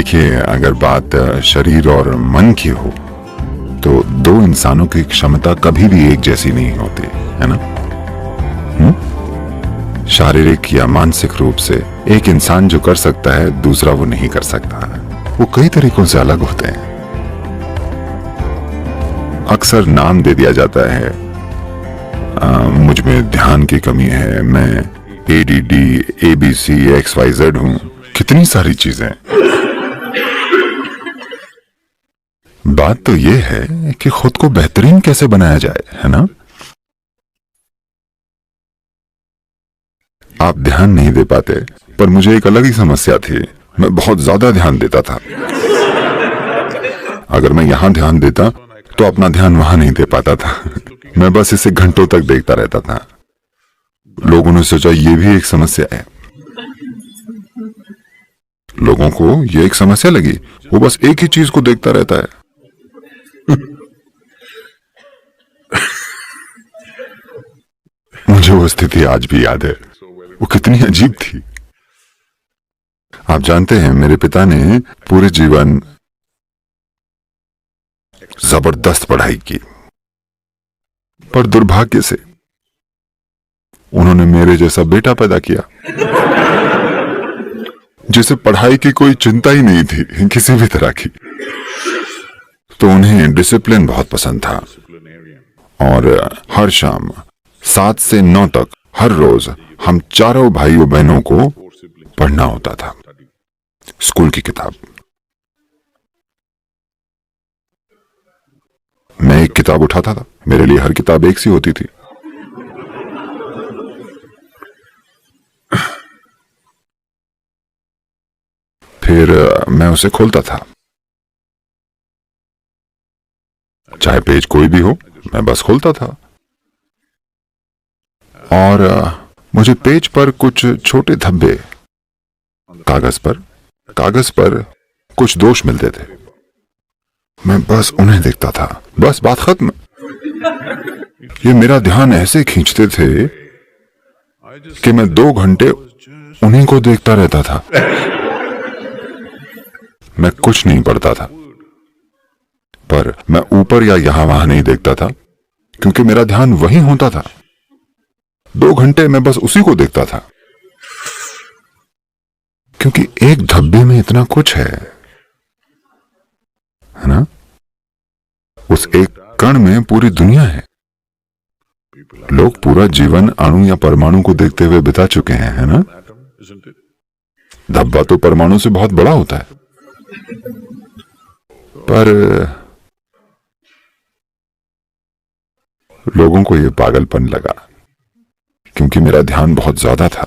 देखिए, अगर बात शरीर और मन की हो तो दो इंसानों की क्षमता कभी भी एक जैसी नहीं होती, है ना? शारीरिक या मानसिक रूप से एक इंसान जो कर सकता है दूसरा वो नहीं कर सकता। वो कई तरीकों से अलग होते हैं। अक्सर नाम दे दिया जाता है, मुझ में ध्यान की कमी है, मैं ADD, ABC, XYZ हूं, कितनी सारी चीजें। बात तो ये है कि खुद को बेहतरीन कैसे बनाया जाए, है ना? आप ध्यान नहीं दे पाते, पर मुझे एक अलग ही समस्या थी। मैं बहुत ज्यादा ध्यान देता था। अगर मैं यहां ध्यान देता तो अपना ध्यान वहां नहीं दे पाता था। मैं बस इसे घंटों तक देखता रहता था। लोगों ने सोचा ये भी एक समस्या है। लोगों को ये एक समस्या लगी, वो बस एक ही चीज को देखता रहता है। मुझे वो स्थिति आज भी याद है। वो कितनी अजीब थी। आप जानते हैं, मेरे पिता ने पूरे जीवन जबरदस्त पढ़ाई की, पर दुर्भाग्य से उन्होंने मेरे जैसा बेटा पैदा किया जिसे पढ़ाई की कोई चिंता ही नहीं थी किसी भी तरह की। तो उन्हें डिसिप्लिन बहुत पसंद था और हर शाम 7 से 9 तक हर रोज हम चारों भाइयों बहनों को पढ़ना होता था, स्कूल की किताब। मैं एक किताब उठाता था, मेरे लिए हर किताब एक सी होती थी। फिर मैं उसे खोलता था, चाहे पेज कोई भी हो, मैं बस खोलता था। और मुझे पेज पर कुछ छोटे धब्बे, कागज पर कुछ दोष मिलते थे। मैं बस उन्हें देखता था, बस बात खत्म। ये मेरा ध्यान ऐसे खींचते थे कि मैं 2 घंटे उन्हीं को देखता रहता था। मैं कुछ नहीं पढ़ता था, पर मैं ऊपर या यहां वहां नहीं देखता था, क्योंकि मेरा ध्यान वहीं होता था। 2 घंटे मैं बस उसी को देखता था, क्योंकि एक धब्बे में इतना कुछ है ना? उस एक कण में पूरी दुनिया है। लोग पूरा जीवन अणु या परमाणु को देखते हुए बिता चुके हैं, है ना? धब्बा तो परमाणु से बहुत बड़ा होता है, पर लोगों को यह पागलपन लगा, क्योंकि मेरा ध्यान बहुत ज्यादा था।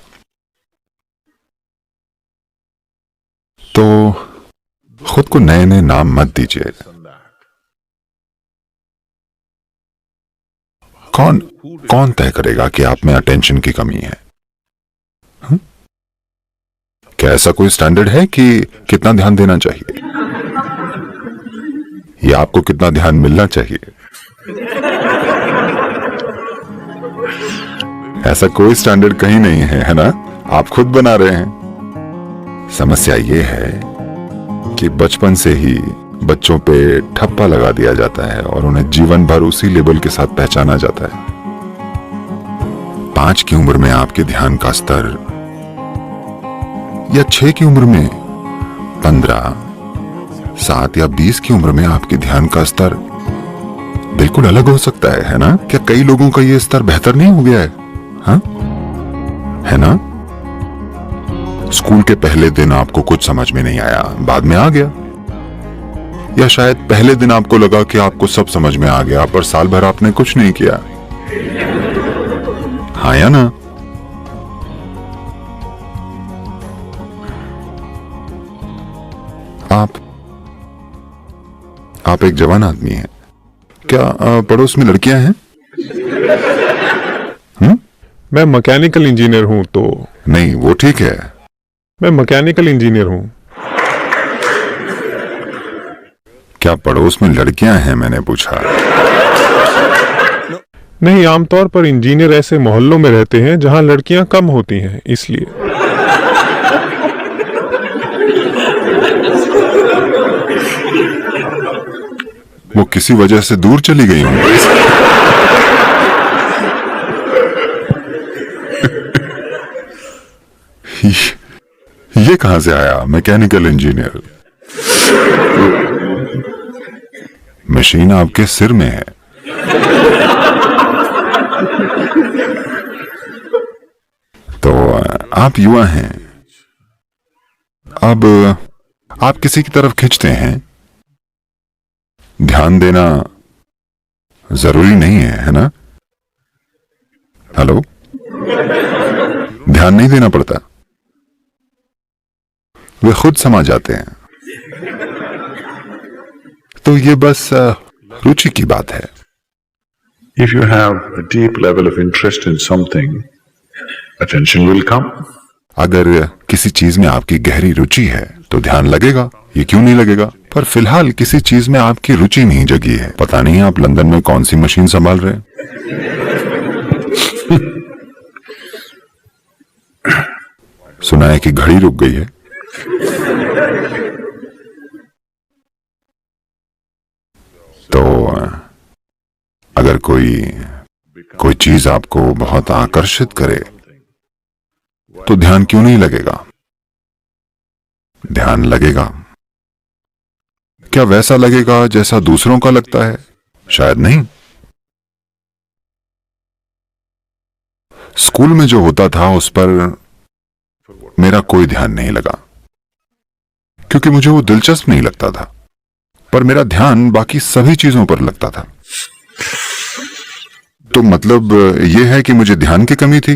तो खुद को नए नए नाम मत दीजिए। कौन तय करेगा कि आप में अटेंशन की कमी है? क्या ऐसा कोई स्टैंडर्ड है कि कितना ध्यान देना चाहिए, या आपको कितना ध्यान मिलना चाहिए? ऐसा कोई स्टैंडर्ड कहीं नहीं है, है ना? आप खुद बना रहे हैं। समस्या ये है कि बचपन से ही बच्चों पे ठप्पा लगा दिया जाता है और उन्हें जीवन भर उसी लेबल के साथ पहचाना जाता है। 5 की उम्र में आपके ध्यान का स्तर, या 6 की उम्र में 15, 7 या 20 की उम्र में आपके ध्यान का स्तर बिल्कुल अलग हो सकता है ना? क्या कई लोगों का ये स्तर बेहतर नहीं हो गया है? हाँ, है ना? स्कूल के पहले दिन आपको कुछ समझ में नहीं आया, बाद में आ गया। या शायद पहले दिन आपको लगा कि आपको सब समझ में आ गया, पर साल भर आपने कुछ नहीं किया। हाँ या ना? आप एक जवान आदमी हैं। क्या पड़ोस में लड़कियां हैं? मैं मैकेनिकल इंजीनियर हूं। तो नहीं, वो ठीक है। मैं मैकेनिकल इंजीनियर हूं। क्या पड़ोस में लड़कियां हैं, मैंने पूछा। नहीं, आमतौर पर इंजीनियर ऐसे मोहल्लों में रहते हैं जहां लड़कियां कम होती हैं, इसलिए। वो किसी वजह से दूर चली गई हूं। ये कहां से आया? Mechanical engineer. मशीन आपके सिर में है। तो आप युवा हैं, अब आप किसी की तरफ खींचते हैं, ध्यान देना जरूरी नहीं है ना? हेलो, ध्यान नहीं देना पड़ता, वे खुद समा जाते हैं। तो ये बस रुचि की बात है। If you have a deep level of interest in something, attention will come. अगर किसी चीज में आपकी गहरी रुचि है तो ध्यान लगेगा, ये क्यों नहीं लगेगा? पर फिलहाल किसी चीज में आपकी रुचि नहीं जगी है। पता नहीं आप लंदन में कौन सी मशीन संभाल रहे हैं। सुना है कि घड़ी रुक गई है। तो अगर कोई चीज आपको बहुत आकर्षित करे तो ध्यान क्यों नहीं लगेगा? ध्यान लगेगा। क्या वैसा लगेगा जैसा दूसरों का लगता है? शायद नहीं। स्कूल में जो होता था उस पर मेरा कोई ध्यान नहीं लगा, क्योंकि मुझे वो दिलचस्प नहीं लगता था। पर मेरा ध्यान बाकी सभी चीजों पर लगता था। तो मतलब यह है कि मुझे ध्यान की कमी थी?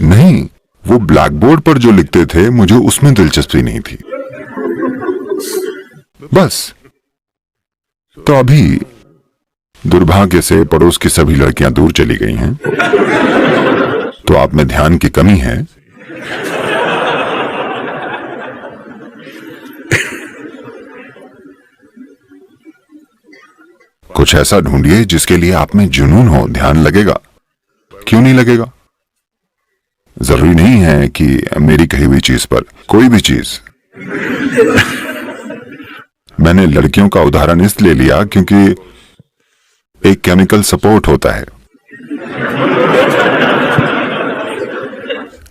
नहीं, वो ब्लैक बोर्ड पर जो लिखते थे मुझे उसमें दिलचस्पी नहीं थी, बस। तो अभी दुर्भाग्य से पड़ोस की सभी लड़कियां दूर चली गई हैं, तो आप में ध्यान की कमी है। कुछ ऐसा ढूंढिए जिसके लिए आप में जुनून हो, ध्यान लगेगा। क्यों नहीं लगेगा? जरूरी नहीं है कि मेरी कही हुई चीज पर, कोई भी चीज। मैंने लड़कियों का उदाहरण इसलिए लिया क्योंकि एक केमिकल सपोर्ट होता है।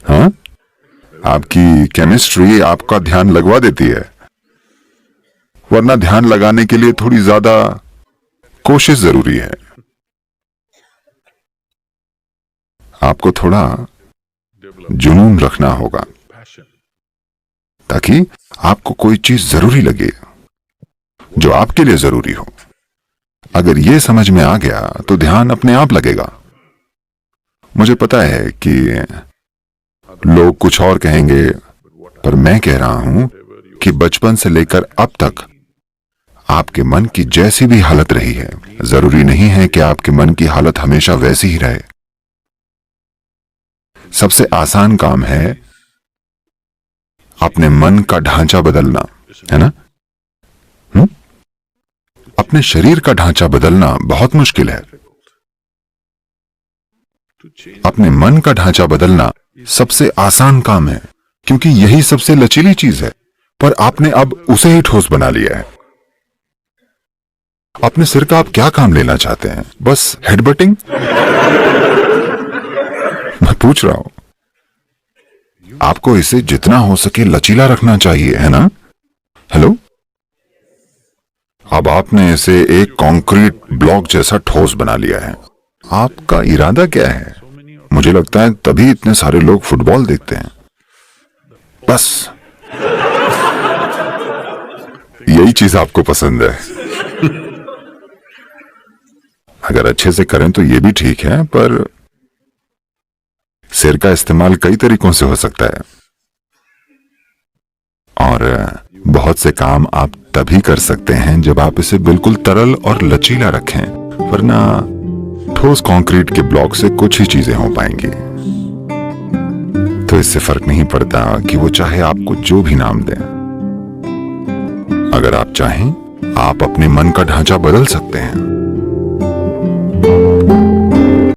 हाँ, आपकी केमिस्ट्री आपका ध्यान लगवा देती है, वरना ध्यान लगाने के लिए थोड़ी ज्यादा कोशिश जरूरी है। आपको थोड़ा जुनून रखना होगा ताकि आपको कोई चीज जरूरी लगे जो आपके लिए जरूरी हो। अगर यह समझ में आ गया तो ध्यान अपने आप लगेगा। मुझे पता है कि लोग कुछ और कहेंगे, पर मैं कह रहा हूं कि बचपन से लेकर अब तक आपके मन की जैसी भी हालत रही है, जरूरी नहीं है कि आपके मन की हालत हमेशा वैसी ही रहे। सबसे आसान काम है अपने मन का ढांचा बदलना, है ना? अपने शरीर का ढांचा बदलना बहुत मुश्किल है। अपने मन का ढांचा बदलना सबसे आसान काम है, क्योंकि यही सबसे लचीली चीज है। पर आपने अब उसे ही ठोस बना लिया है। अपने सिर का आप क्या काम लेना चाहते हैं? बस हेडबटिंग? मैं पूछ रहा हूं। आपको इसे जितना हो सके लचीला रखना चाहिए, है ना? हेलो? अब आपने इसे एक कंक्रीट ब्लॉक जैसा ठोस बना लिया है। आपका इरादा क्या है? मुझे लगता है तभी इतने सारे लोग फुटबॉल देखते हैं। बस यही चीज आपको पसंद है। अगर अच्छे से करें तो ये भी ठीक है, पर सिर का इस्तेमाल कई तरीकों से हो सकता है। और बहुत से काम आप तभी कर सकते हैं जब आप इसे बिल्कुल तरल और लचीला रखें, वरना ठोस कंक्रीट के ब्लॉक से कुछ ही चीजें हो पाएंगी। तो इससे फर्क नहीं पड़ता कि वो चाहे आपको जो भी नाम दें। अगर आप चाहें, आप अपने मन का ढांचा बदल सकते हैं।